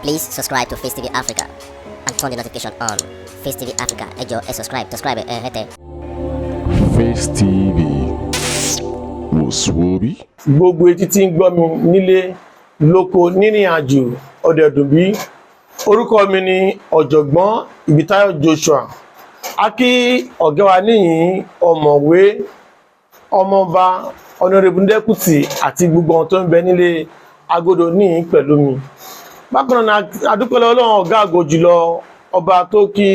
Please subscribe to Facetv Africa and turn the notification on. Facetv Africa, ẹ jọ̀ọ́, subscribe, hete. Face TV Muswobi. Gbogbo etí tí ń gbọ́ mi nílé lóko nírìn àjò ọ̀dẹ̀dùn bí orúkọ mi ni ọ̀jọ̀gbọ́n Ìbítáyọ̀ Joshua. A kí ọ̀gá wa níyìn ọ̀mọ̀wé ọmọọba Honorable Deputy àti gbogbo ohun tó ń bẹ nílé agodo níyìn pẹ̀lú mi. Bákan náà adúpẹ́ lọ́wọ́ Ọlọ́run ọ̀gá àgọ́ jùlọ ọba tó kí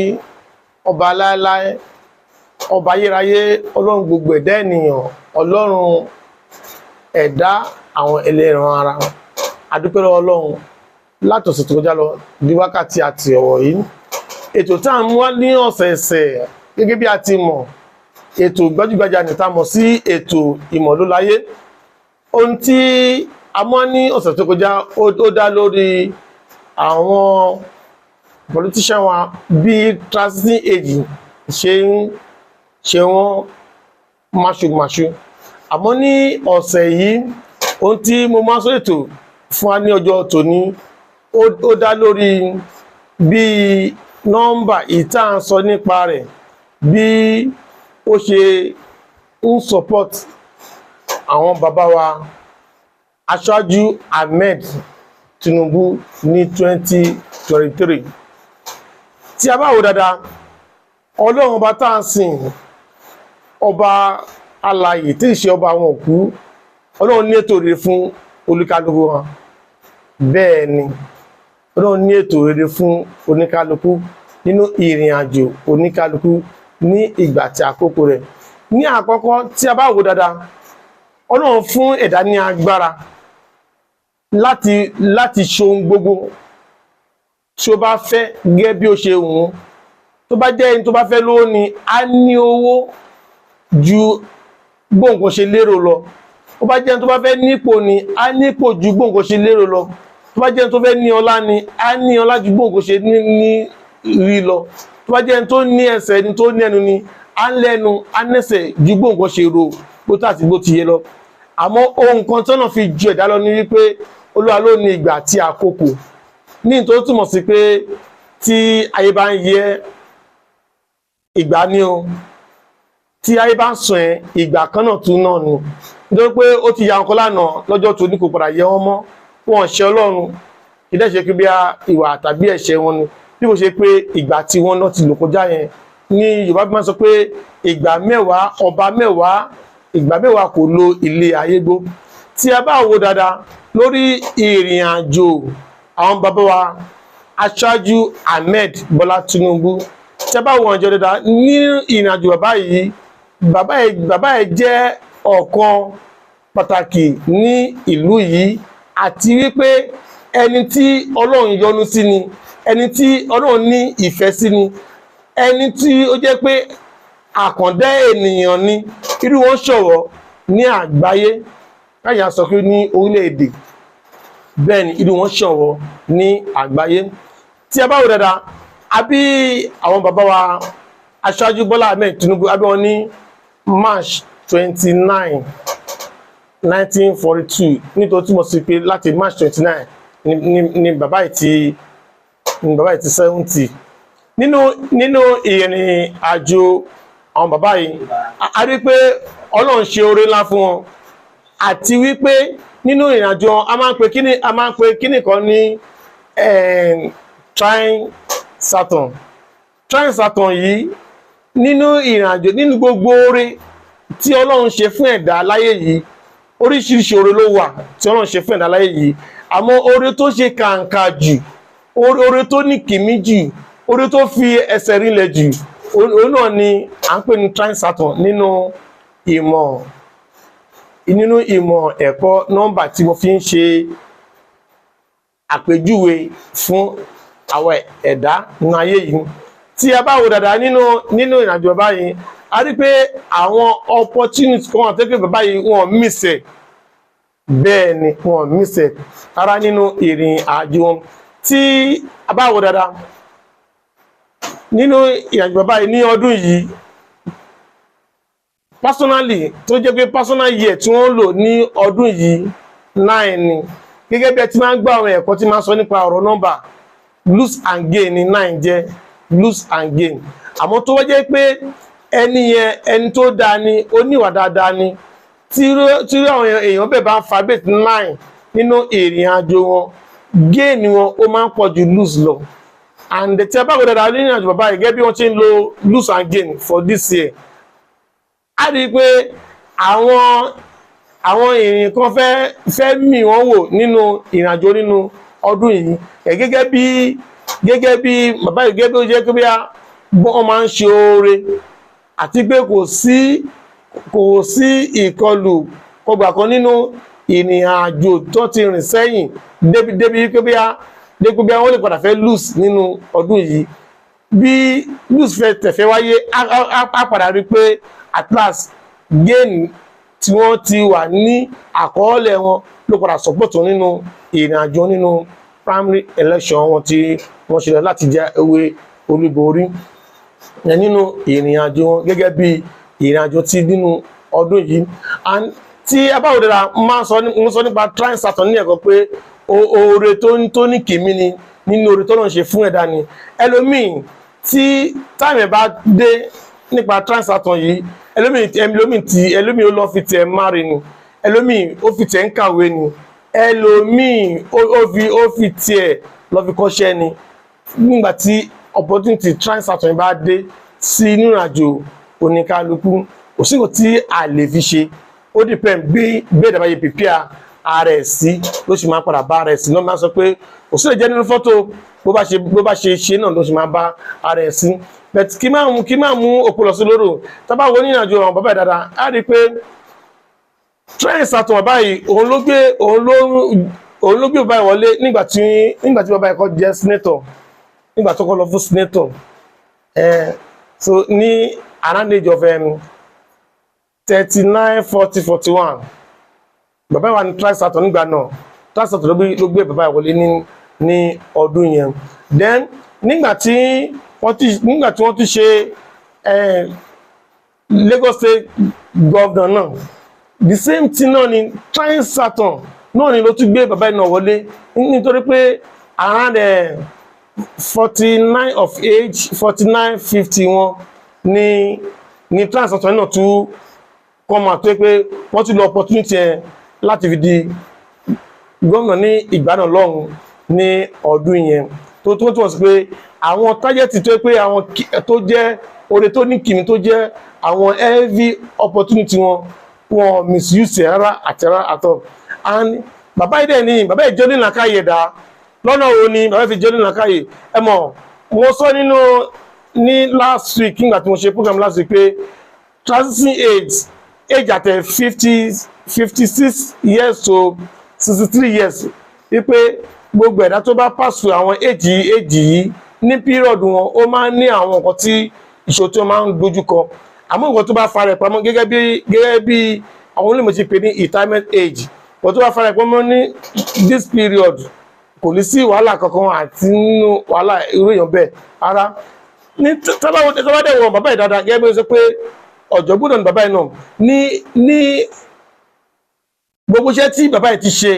ọba láéláé ọba ayérayé Ọlọ́run gbogbo ẹ̀dá ènìyàn Ọlọ́run ẹ̀dá àwọn ẹlẹ́ran ara. Adúpẹ́ lọ́wọ́ Ọlọ́run látọ̀sẹ̀ tó kọjá lọ di wákàtí àti ọ̀wọ̀ yìí. Ètò tá à ń mú wá ní ọ̀sẹ̀ẹ̀sẹ̀ gẹ́gẹ́ bí a ti mọ̀, ètò gbajúgbajà ní tá mọ̀ sí ètò ìmọ̀lóláyé. Ohun tí a mọ̀ ní ọ̀sẹ̀ tó kọjá ó dá lórí àwọn politician wa bí transiting age ṣe wọ́n máṣumáṣu. Àmọ́ ní ọ̀sẹ̀ yìí ohun tí mo máa sọ ètò fún wa ní ọjọ́ tòní ó dá lórí bí nọ́mbà ìta ń sọ nípa rẹ̀ bí ó ṣe ń support àwọn bàbá wa Asiwaju Ahmed Tinubu ní 2023. Tí a bá wò dáadáa, Ọlọ́run ọba tá à ń sìn, ọba alààyè tí ìṣe ọba àwọn òkú, Ọlọ́run ní ètò rere fún oníkálukú wọn. Bẹ́ẹ̀ ni Ọlọ́run ní ètò rere fún oníkálukú nínú ìrìn àjò oníkálukú ní ìgbà tí àkókò rẹ̀. Ní àkọ́kọ́ tí a bá wò dáadáa, Ọlọ́run fún ẹ̀dá ní agbára láti ṣe ohun gbogbo tí ó bá fẹ́ gẹ́gẹ́ bí ó ṣe wù ú. Tó bá jẹ́ ẹni tó bá fẹ́ lówó ni á ní owó ju gbóǹkan ṣe lérò lọ. Tó bá jẹ́ ẹni tó bá fẹ́ nípò ni á nípò ju gbóǹkan ṣe lérò lọ. Tó bá jẹ́ ẹni tó fẹ́ ní ọlá ni á ní ọlá ju gbóǹkan ṣe ní rí lọ. Tó bá jẹ́ ẹni tó ní ẹsẹ̀ ni tó ní ẹnu ni á lẹ́nu á nẹ́sẹ̀ ju gbóǹkan ṣe rò bó tó àti bó ti yẹ lọ. Àmọ́ ohun kan tọ́nà fi ju ẹ̀dá lọ ní wípé Olúwa ló ní ìgbà àti àkókò. Ní tó túmọ̀ sí pé tí ayé bá ń yẹ ìgbà ni o, tí ayé bá ń sùn ẹ ìgbà kan náà tún náà ni. Nítorí pé ó ti ya ọkọ lánàá lọ́jọ́ tó ní kò padà yẹ wọ́n mọ́, wọn ṣe Ọlọ́run kì í dẹ́ ṣe pé bí ìwà tàbí ẹ̀ṣẹ̀ wọn ni, bí kò ṣe pé ìgbà tí wọ́n náà ti lò kọjá yẹn. Ní Yorùbá bí wọ́n sọ pé ìgbà mẹ́wàá ọba mẹ́wàá, ìgbà mẹ́wàá kò lo ilé ayé gbó. Tí a bá wò dáadáa lórí ìrìn àjò àwọn bàbá wa Asiwaju Ahmed Bola Tinubu, tí a bá wò ọjọ́ dáadáa ní ìrìn àjò bàbá yìí, bàbá yìí jẹ́ ọ̀kan pàtàkì ní ìlú yìí, àti wípé ẹni tí Ọlọ́run yọ́nú sí ni, ẹni tí Ọlọ́run ní ìfẹ́ sí ni, ẹni tí ó jẹ́ pé àkàndá ènìyàn ni. Irú wọn ṣọ̀wọ́ ní àgbáyé, káyà sọ pé ní orílẹ̀-èdè, bẹ́ẹ̀ ni irú wọn ṣọ̀wọ́ ní àgbáyé. Tí a bá wò dáadáa, a bí àwọn bàbá wa Asiwaju Bola Ahmed Tinubu, a bí wọn ní March 29, 1942. Nítorí túmọ̀ sí pé láti March 29 ni bàbá yìí ti 70. Nínú ìrìn àjò àwọn bàbá yìí, a rí pé Ọlọ́run ṣe oore ńlá fún wọn, àti wípé nínú ìrìn àjò a máa ń pe kíní kan ní trying Saturn. Trying Saturn yìí nínú ìrìn àjò, nínú gbogbo oore tí Ọlọ́run ṣe fún ẹ̀dá láyé yìí, oríṣiríṣi oore ló wà tí Ọlọ́run ṣe fún ẹ̀dá láyé yìí. Àmọ́ oore tó ṣe kàǹkà jù, oore tó ní kìmí jù, oore tó fi ẹsẹ̀ rinlẹ̀ jù, òun náà ni à ń pè ní trying Saturn nínú ìmọ̀ ẹ̀kọ́ nọ́mbà tí mo fi ń ṣe àpèjúwe fún àwọn ẹ̀dá nínú ayé yìí. Tí a bá wò dáadáa nínú ìrìnàjò bàbá yìí, a rí pé àwọn opportunity kan wà tó pé bàbá yìí wọ́n mísẹ̀. Bẹ́ẹ̀ ni wọ́n mísẹ̀ rárá nínú ìrìn àjò wọn. Tí a bá wò dáadáa nínú ìrìnàjò bàbá yìí ní ọdún yìí, personally tó jẹ́ pé personal year tí wọ́n lò ní ọdún yìí 9 ni. Gẹ́gẹ́ bí ẹ ti máa ń gbọ́ àwọn ẹ̀kọ́ tí máa ń sọ nípa ọ̀rọ̀ nọ́mbà, lose and gain ní 9 jẹ́ lose and gain. Àmọ́ tó wá jẹ́ pé ẹni yẹn ẹni tó dáa ni oníwà dáadáa ni tí àwọn èèyàn bẹ́ẹ̀ bá ń fa bẹ́ẹ̀ 9 nínú ìrìn àjò wọn gain wọn ó máa ń pọ̀ ju lose lọ. And tí a bá gbọ́dọ̀ dáa nínú àjò bàbá yìí gẹ́gẹ́ bí wọ́n ti ń lo lose and gain for this year. A rí i pé àwọn èèyàn kan fẹ́ mì wọ́n wò nínú ìrìn àjò nínú ọdún yìí gẹ́gẹ́ bí bàbá yìí gẹ́gẹ́ bí ó jẹ́ pé bí wọ́n máa ń ṣe oore àti pé kò sí ìkọlù kọgbà kan nínú ìrìn àjò tó ti rìn sẹ́yìn débi pé bí wọ́n lè padà fẹ́ lose nínú ọdún yìí. Bí lose fẹ́ tẹ̀fẹ́ wáyé á padà rí pé at last gain tí wọ́n ti wà ní àkọọ́lẹ̀ wọn ló padà support nínú ìrìn àjò nínú primary election wọn tí wọ́n ṣe láti jẹ́ ewé olúborí nínú ìrìn àjò wọn gẹ́gẹ́ bí ìrìn àjò tí nínú ọdún yìí. And tí a bá wò dára mo sọ nípa trying Saturn ní ẹ̀kọ́ pé oore tó ní kìíní ni nínú oore tó lọ́n ṣe fún ẹ̀dá ni. Ẹlòmíì tí táìmù ẹ̀ bá dé nípa trying Saturn yìí ẹlòmíì ó lọ fi tẹ̀ márì ni, ẹlòmíì ó fi tẹ̀ ń kàwé ni, ẹlòmíì ó fi tiẹ̀ lọ fi kọ́ṣẹ́ ni. Nígbà tí opportunity trying Saturn bá dé sí nínú àjò oníkálukú kò sí nǹkan tí a lè fi ṣe. Ó depend bí ẹ̀dá bá yẹ prepare ara ẹ̀ sí ló sì máa padà bá ara ẹ̀ sí. Lọ́mọ máa sọ pé kò sí lè jẹ́ nínú fọ́tò bó bá ṣe náà ló sì máa bá ara ẹ̀ sí. But kí máa mú òpó lọ sí lóró tá bá wo nínú àjò àwọn bàbá dáadáa á rí i pé trying Saturn bàbá yìí òun ló gbé bàbá yìí wọlé nígbà tí bàbá yìí kọ́ jẹ́ senator, nígbà tó kọ́ lọ fún senator. So ní around age of 39, 40, 41 bàbá wa ní trying Saturn nígbà náà. Trying Saturn ló gbé bàbá yìí wọlé ní ọdún yẹn. Then nígbà tí wọ́n ti ṣe Lagos State governor náà the same thing náà ni trying Saturn náà ni ló tún gbé bàbá yìí náà wọlé nítorí pé around 49 of age 49, 50 wọn ni trying Saturn náà tún kọ́ máa tó pé wọ́n tún lọ opportunity ẹ̀ láti fi di gómìnà ní ìgbà náà lọ́hùn ní ọdún yẹn tó túmọ̀ sí pé àwọn tájẹ́tì tó pé àwọn tó jẹ́ oore tó ní kìíní tó jẹ́ àwọn heavy opportunity wọn misuse rárá àti rárá àtọ̀. And bàbá yìí jẹ́ nínú àkáyè dá lọ́nà wo ni bàbá fi jẹ́ nínú àkáyè ẹ mọ̀ mo sọ ní last week nígbà tí mo ṣe program last week pé transition age at 56 years to 63 years wípé gbogbo ẹ̀dá tó bá pàṣẹ àwọn age yìí ní period wọn ó máa ń ní àwọn nǹkan tí ìṣòro tí wọ́n máa ń dojú kọ. Àmọ́ nǹkan tó bá fara ẹ̀ pamọ́ gẹ́gẹ́ bí àwọn olùmọ̀ ti pè ní retirement age nǹkan tó bá fara ẹ̀ pamọ́ ní this period kò ní sí wàhálà kankan àti nínú wàhálà irú èèyàn bẹ́ẹ̀ ara ní tábàdé wọn bàbá yìí dáadáa gẹ́gẹ́ bí ó ṣe pé ọ̀jọ̀gbọ́n ní bàbá yìí náà ní gbogbo iṣẹ́ tí bàbá yìí ti ṣe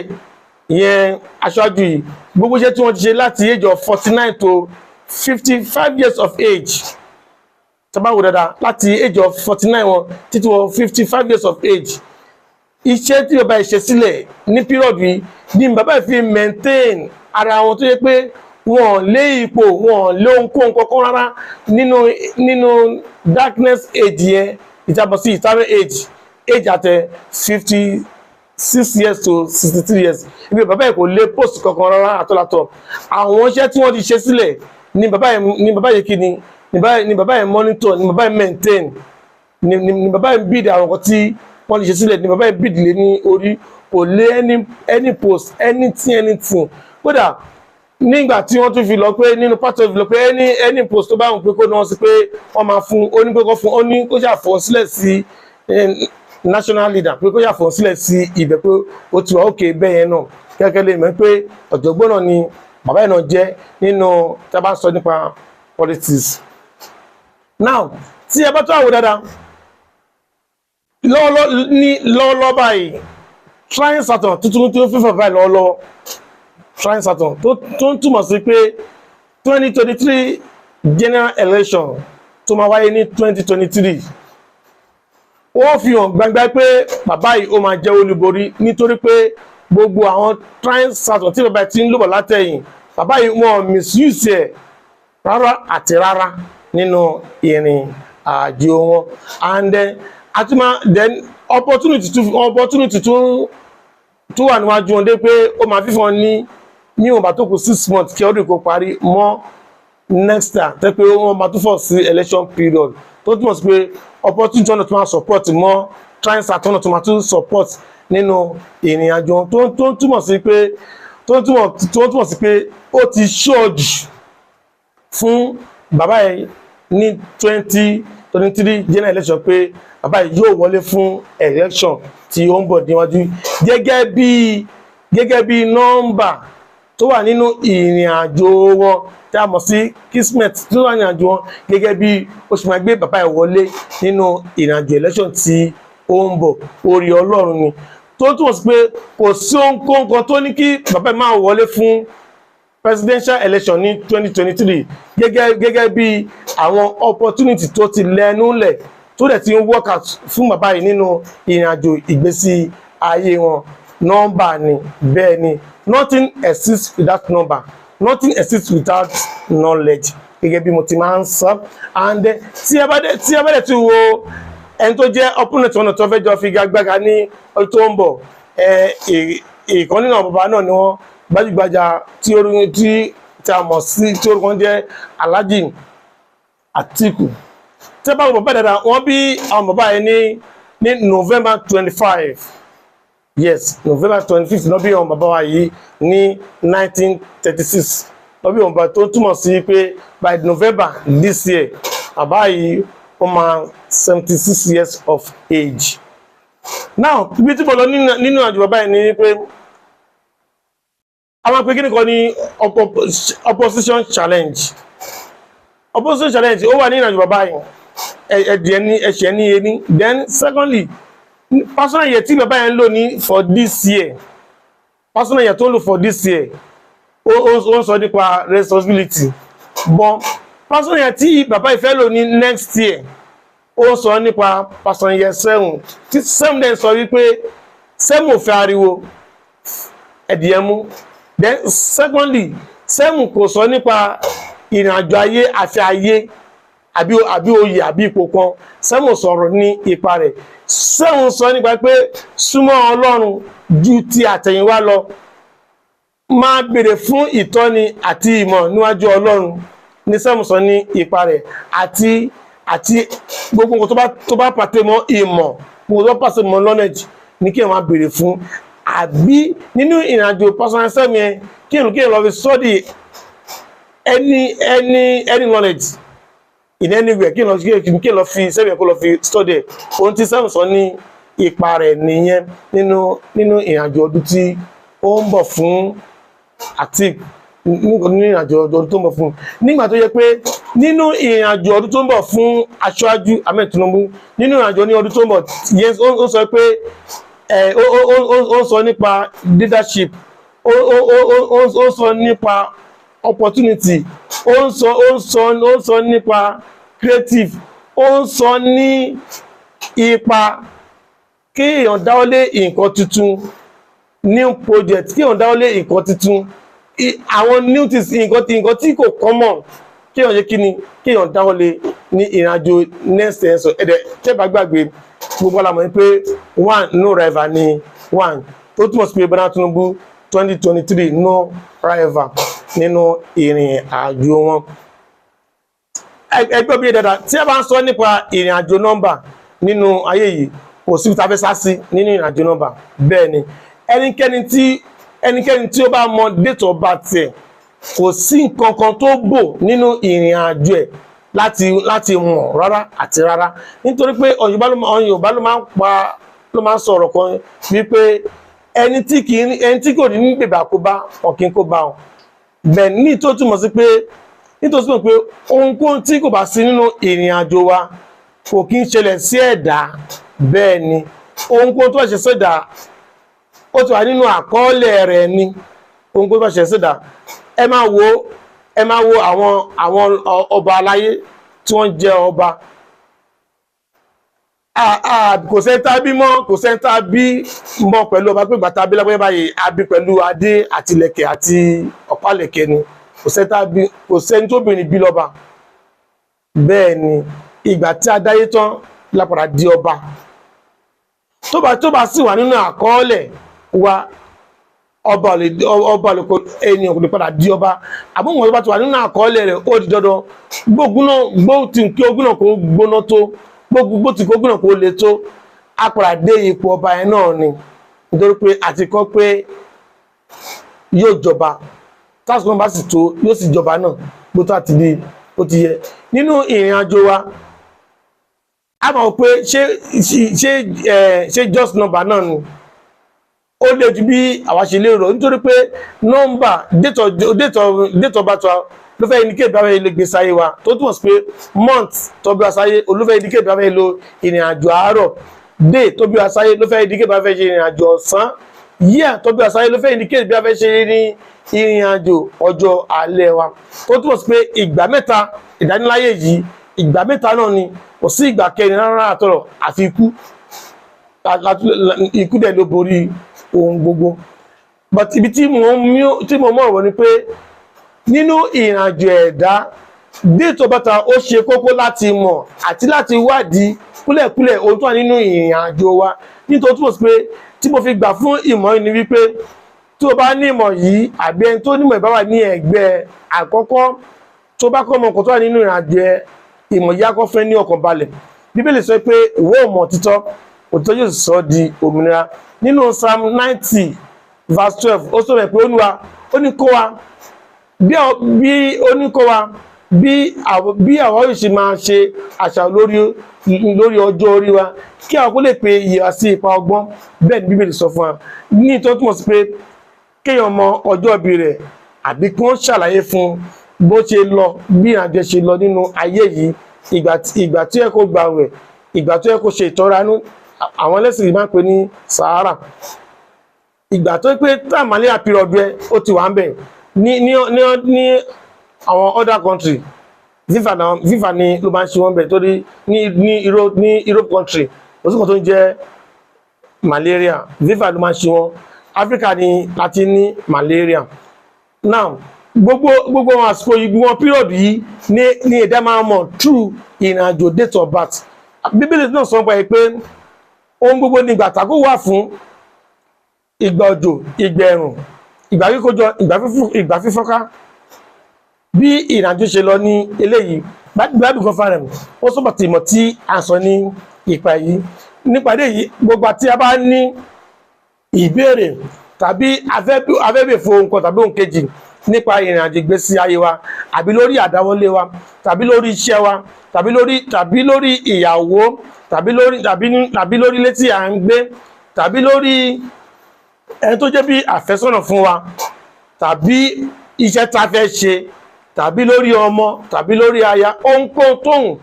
ìyẹn Aṣíwájú yìí gbogbo iṣẹ́ tí wọ́n ti ṣe láti age of 49 to 55 years of age tabawo dáadáa láti age of 49 wọn títí wọ 55 years of age iṣẹ́ tí bàbá yìí ṣe sílẹ̀ ní period yìí ni bàbá yìí fi maintain ara wọn tó yẹ pé wọn lé ipò wọn lé ohunkóhun kankan rárá nínú darkness age yẹn ìjábọ̀ sí retirement age at 56 years to 63 years ibi bàbá yìí kò lé post kankan rárá àtọ́látọ̀. Àwọn iṣẹ́ tí wọ́n ti ṣe sílẹ̀ ni bàbá yìí kí ni bàbá yìí monitor ni bàbá yìí maintain ni bàbá yìí bid àwọn nǹkan tí wọ́n ti ṣe sílẹ̀ ni bàbá yìí bid lé ní orí kò lé any post anything kódà nígbà tí wọ́n tún fi lọ pé nínú part of lọ pé any post tó bá wọn pé kó náà sí pé wọ́n máa fún onípẹ́kọ́ fún ó ní kó ṣàfọ́ sílẹ̀ sí national leader pé kó ṣàfọ́ sílẹ̀ sí ibẹ̀ pé ó ti wà òkè bẹ́ẹ̀ yẹn náà kẹ́kẹ́ lè mọ̀ pé ọ̀jọ̀gbọ́n náà ni bàbá yẹn náà jẹ́ nínú tí a bá sọ nípa politics. Now tí ẹ bá tó àwò dáadáa lọ́wọ́lọ́wọ́ báyìí trying Saturn tuntun tí ó fífọ̀ báyìí lọ́wọ́lọ́wọ́ trying Saturn tó ń túmọ̀ sí pé 2023 general election tó máa wáyé ní 2023 wọ́n fi hàn gbangba pé bàbá yìí ó máa jẹ́ olúborí nítorí pé gbogbo àwọn transaction tí bàbá ti ń lò bọ̀ látẹ̀yìn bàbá yìí wọ́n misuse ẹ̀ rárá àti rárá nínú ìrìn àjò wọn. And then opportunity tó wà níwájú wọn dé pé ó máa fífọn ní ìwọ̀nba tó kù 6 months kí ọdún kó parí mọ́ next time tẹ́ pé wọ́n máa tún fọ̀ sí election period tó túmọ̀ sí pé opportunity ọ̀nà tó máa support mọ́ transaction ọ̀nà tó máa tún support nínú ìrìn àjò tó túmọ̀ sí pé ó ti ṣọ́ọ̀jù fún bàbá yìí ní 2023 general election pé bàbá yìí yóò wọlé fún election tí ó ń bọ̀ níwájú gẹ́gẹ́ bí nọ́mbà tó wà nínú ìrìn àjò wọn tí a mọ̀ sí kismet tó wà nínú àjò wọn gẹ́gẹ́ bí ó ṣe máa gbé bàbá yìí wọlé nínú ìrìn àjò election tí ó ń bọ̀ orí Ọlọ́run ni tó túmọ̀ sí pé kò sí ohunkóhun tó ní kí bàbá yìí máa wọlé fún presidential election ní 2023 gẹ́gẹ́ bí àwọn opportunity tó ti lẹ́nu lẹ̀ tó dẹ̀ ti ń work out fún bàbá yìí nínú ìrìn àjò ìgbésí ayé wọn. Nọ́mbà ni bẹ́ẹ̀ ni nothing exists without number, nothing exists without knowledge gẹ́gẹ́ bí mo ti máa ń sọ. And tí ẹ bá dẹ̀ ti wo ẹni tó jẹ́ opponent wọn tó fẹ́ jọ figagbága ní ọdún tó ń bọ̀ ìkan nínú àwọn bàbá náà ni wọ́n gbajúgbajà tí a mọ̀ sí tí orúkọ jẹ́ Alhaji Atiku. Tí ẹ bá wọ bàbá dáadáa wọ́n bí àwọn bàbá yẹn ní November 25. Yes, November 25th ló bí àwọn bàbá wa yìí ní 1936 ló bí àwọn bàbá tó túmọ̀ sí pé by November this year bàbá yìí ó máa 76 years of age. Now ibi tí mo lọ nínú àjò bàbá yìí ni pé a máa pe kí nìkan ní opposition challenge ó wà nínú àjò bàbá yìí ẹ̀ṣẹ̀ ní ení. Then secondly personal year tí bàbá yẹn lò ní for this year personal year tó lò for this year ó sọ nípa responsibility but personal year tí bàbá yìí fẹ́ lò ní next year ó sọ nípa personal year 7 tí 7 dẹ̀ sọ wípé 7 ò fẹ́ ariwo ẹ̀dìyẹmú. Then secondly 7 kò sọ nípa ìrìnàjò ayé àti ayé àbí oyè àbí ipò kan 7 sọ̀rọ̀ ní ipa rẹ̀ 7 sọ nípa pé súnmọ́ Ọlọ́run ju ti àtẹ̀yìnwá lọ máa béèrè fún ìtọ́ni àti ìmọ̀ níwájú Ọlọ́run ní 7 sọ ní ipa rẹ̀ àti gbogbo nǹkan tó bá pàtẹ mọ́ ìmọ̀ gbogbo tó pàṣẹ mọ́ knowledge ní kí ẹ máa béèrè fún àbí nínú ìrìnàjò personal self yẹn kí ẹ lọ fi study any knowledge in anywhere kí ẹ lọ fi sẹ́yìn kó lọ fi study ohun tí sẹ́yìn sọ ní ipa rẹ̀ nìyẹn nínú ìrìnàjò ọdún tí ó ń bọ̀ fún Atiku nínú ìrìnàjò ọdún tó ń bọ̀ fún nígbà tó yẹ pé nínú ìrìnàjò ọdún tó ń bọ̀ fún Asiwaju Ahmed Tinubu nínú ìrìnàjò ní ọdún tó ń bọ̀ yẹn ó sọ pé ó sọ nípa leadership ó sọ nípa opportunity ó sọ nípa creative ó sọ ní ipa kí èèyàn dáwọ́lé nǹkan tuntun new project kí èèyàn dáwọ́lé nǹkan tuntun àwọn new things nǹkan tí kò common kí èèyàn ṣe kíni kí èèyàn dáwọ́lé ní ìrìnàjò next year ẹ̀dẹ̀ tẹ́bà gbàgbé gbogbo alamọ̀ pé 1 no rival ni 1 tó túmọ̀ sí pé Bọ́lá Tinubu 2023 no rival nínú ìrìn àjò wọn. Ẹgbẹ́ bí dáadáa tí a bá ń sọ nípa ìrìn àjò nọ́mbà nínú ayé yìí kò sí ta fẹ́ sá sí nínú ìrìn àjò nọ́mbà bẹ́ẹ̀ ni ẹnikẹ́ni tí ó bá mọ date of birth ẹ̀ kò sí nǹkan kan tó bò nínú ìrìn àjò ẹ̀ láti mọ̀ rárá àti rárá nítorí pé Yorùbá ló máa ń sọ̀rọ̀ kan wípé ẹni tí kò ní bèbà kó bá ọ̀kín kó bá ọ̀ bẹ́ẹ̀ ní tó túmọ̀ sí pé nítorí pé ohunkóhun tí kò bá sí nínú ìrìn àjò wa kò kí ń ṣẹlẹ̀ sí ẹ̀dá bẹ́ẹ̀ ni ohunkóhun tó bá ṣe sẹ́dá ó ti wà nínú àkọọ́lẹ̀ rẹ̀ ni ohunkóhun tó bá ṣe sẹ́dá ẹ máa wo ẹ máa wo àwọn ọba aláyé tí wọ́n jẹ́ ọba kò sẹ́ńtà bí mọ́ kò sẹ́ńtà bí mọ́ pẹ̀lú ọba pé gbàtà bí lápẹ́ báyìí àbí pẹ̀lú adé àti ìlẹ̀kẹ̀ àti ọ̀pá-ìlẹ̀kẹ̀ ni kò sẹ́ńtà bí kò sẹ́ni tó bìnrin bí lọ́ba bẹ́ẹ̀ ni ìgbà tí a dáyé tán lápadà di ọba tó bá sì wà nínú àkọọ́lẹ̀ wa ọba olùkọ́ ènìyàn kò lè padà di ọba àbúrò tó bá ti wà nínú àkọọ́lẹ̀ rẹ̀ ó di dandan gbóòtì ogún náà kò gbóná tó gbogbo tí kò gbóná kò le tó apàdà dé ipò ọba yẹn náà ni nítorí pé àti kọ́ pé yóò jọba tásìkò bá sì tó yóò sì jọba náà bó tó àti di ó ti yẹ nínú ìrìn àjò wa a mọ̀ pé ṣé just number náà ni ó lè ju bí àwa ṣe lérò nítorí pé nọ́mbà date of birth ló fẹ́ indicate bí a fẹ́ lè gbé sáyé wa tó túmọ̀ sí pé month tó bí wa sáyé ló fẹ́ indicate bí a fẹ́ lo ìrìn àjò àárọ̀ day tó bí wa sáyé ló fẹ́ indicate bí a fẹ́ ṣe ìrìn àjò ọ̀sán year tó bí wa sáyé ló fẹ́ indicate bí a fẹ́ ṣe ìrìn àjò ọjọ́ alẹ́ wa tó túmọ̀ sí pé ìgbà mẹ́ta ìdániláyé yìí ìgbà mẹ́ta náà ni kò sí ìgbà kẹrin rárá àtọ̀rọ̀ àfi ikú dẹ̀ ló borí ohun gbogbo but ibi tí mo mọ̀ wọ́n ni pé nínú ìrìnàjò ẹ̀dá date of birth ó ṣe kókó láti mọ̀ àti láti wádìí kúlẹ̀kúlẹ̀ ohun tó wà nínú ìrìnàjò wa nítorí túmọ̀ sí pé tí mo fi gbà fún ìmọ̀ yìí ni wípé tí o bá ní ìmọ̀ yìí àbí ẹni tó nímọ̀ ìbáwà ní ẹ̀gbẹ́ àkọ́kọ́ tó bá kọ́ ọmọ ọkọ̀ tó wà nínú ìrìnàjò ìmọ̀ yìí akọ́ fẹ́ ní ọkàn balẹ̀ bíbélì sọ pé ìwọ ò mọ̀ òtítọ́ òtítọ́ yóò sọ di òmìnira nínú Psalm 90 verse 12 ó sọ pé Olúwa ó ní kó wa bí ó ní kó wa bí àwọn yóò ṣe máa ṣe àṣà lórí ọjọ́ orí wa kí àwọn kó lè pe ìyà sí ipa ọgbọ́n bẹ́ẹ̀ ni bíbélì sọ fún wa ní ìtọ́ túmọ̀ sí pé kéèyàn mọ ọjọ́ ìbí rẹ̀ àbí kí wọ́n ṣàlàyé fún bó ṣe lọ bí ìrìnàjò ṣe lọ nínú ayé yìí ìgbà tí ẹ kó gbààwẹ̀ ìgbà tí ẹ kó ṣe ìtọ́ranú àwọn ẹlẹ́sìn yìí máa ń pè ní sahara ìgbà tó pé tàmálẹ́ àpírọ̀dù ẹ ó ti wà ń bẹ̀ ní àwọn other country viva ni ló máa ń ṣe wọ́n bẹ̀ torí ní Europe country òsùnkàn tó ń jẹ́ malaria viva ló máa ń ṣe wọ́n Africa ni láti ní malaria now gbogbo àwọn àsìkò yìí gbogbo pírọ̀dù yìí ní ẹ̀dá máa mọ̀ through ìrìnàjò date of birth bíbélì náà sọ pé ohun gbogbo ní ìgbà tàkó wà fún ìgbà òjò ìgbà ẹ̀rùn ìgbà kíkójọ ìgbà fífọ́ká bí ìrìnàjò ṣe lọ ní eléyìí bábí kan fara rẹ̀ ó sọ́pọ̀ tí ìmọ̀ tí a sọ ní ipa yìí nípàdé yìí gbogbo àti a bá ní ìbéèrè tàbí afẹ́bẹ̀ fún ohun kan tàbí ohun kejì nípa ìrìnàjò ìgbésí ayé wa àbí lórí àdáwọlé wa tàbí lórí iṣẹ́ wa tàbí lórí ìyàwó tàbí lórí ilé tí à ń gbé tàbí lórí ẹni tó jẹ́ bí àfẹ́sọ́nà fún wa tàbí iṣẹ́ tá a fẹ́ ṣe tàbí lórí ọmọ tàbí lórí aya ohunkóhun tóhùn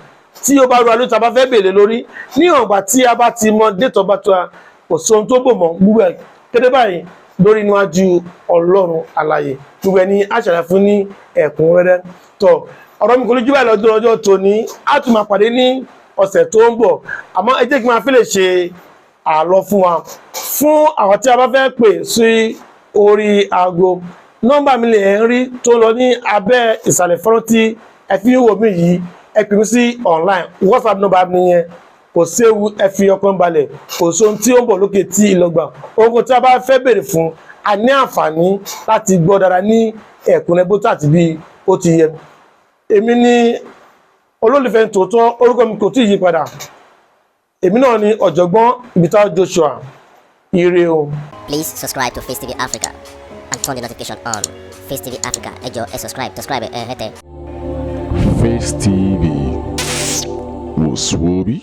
tí ó bá rú alóta tá a bá fẹ́ bèèrè lórí ní ọ̀gbà tí a bá ti mọ date of birth wa kò sí ohun tó bò mọ́ gbogbo ẹ̀ kéde báyìí lórí níwájú Ọlọ́run alààyè gbogbo ẹni àṣàlẹ̀ fún ní ẹ̀kúnrẹ́rẹ́ tó ọ̀rọ̀ mi kò ní jù báyìí lọ́dún ọjọ́ tòní á tún máa pàdé ní ọ̀sẹ̀ tó ń bọ̀ àmọ́ ẹ jẹ́ kí n máa fi lè ṣe àlọ́ fún wa fún àwọn tí a bá fẹ́ pè sí orí aago nọ́mbà mi lè ń rí tó lọ ní abẹ́ ìsàlẹ̀ fọ́nrán tí ẹ fi ń wò mí yìí ẹ pè mí sí online WhatsApp nọ́mbà mi yẹn kò séwu ẹ fi ọkàn balẹ̀ kò sóhun tí ó ń bọ̀ lókè tí ìlọgbà ohun tí a bá fẹ́ béèrè fún a ní àǹfààní láti gbọ́ dára ní ẹ̀kúnrẹ́ bó tà tí bí ó ti yẹ èmi ní olólùfẹ́ tòótọ́ orúkọ mi kò tí ì yí padà èmi náà ni ọ̀jọ̀gbọ́n Ìbítayọ̀ Joshua ire o. Please subscribe to Face TV Africa and turn the notification on. Face TV Africa ẹ jọ̀ọ́ ẹ subscribe ẹ hẹ́tẹ̀. Face TV was Swoby.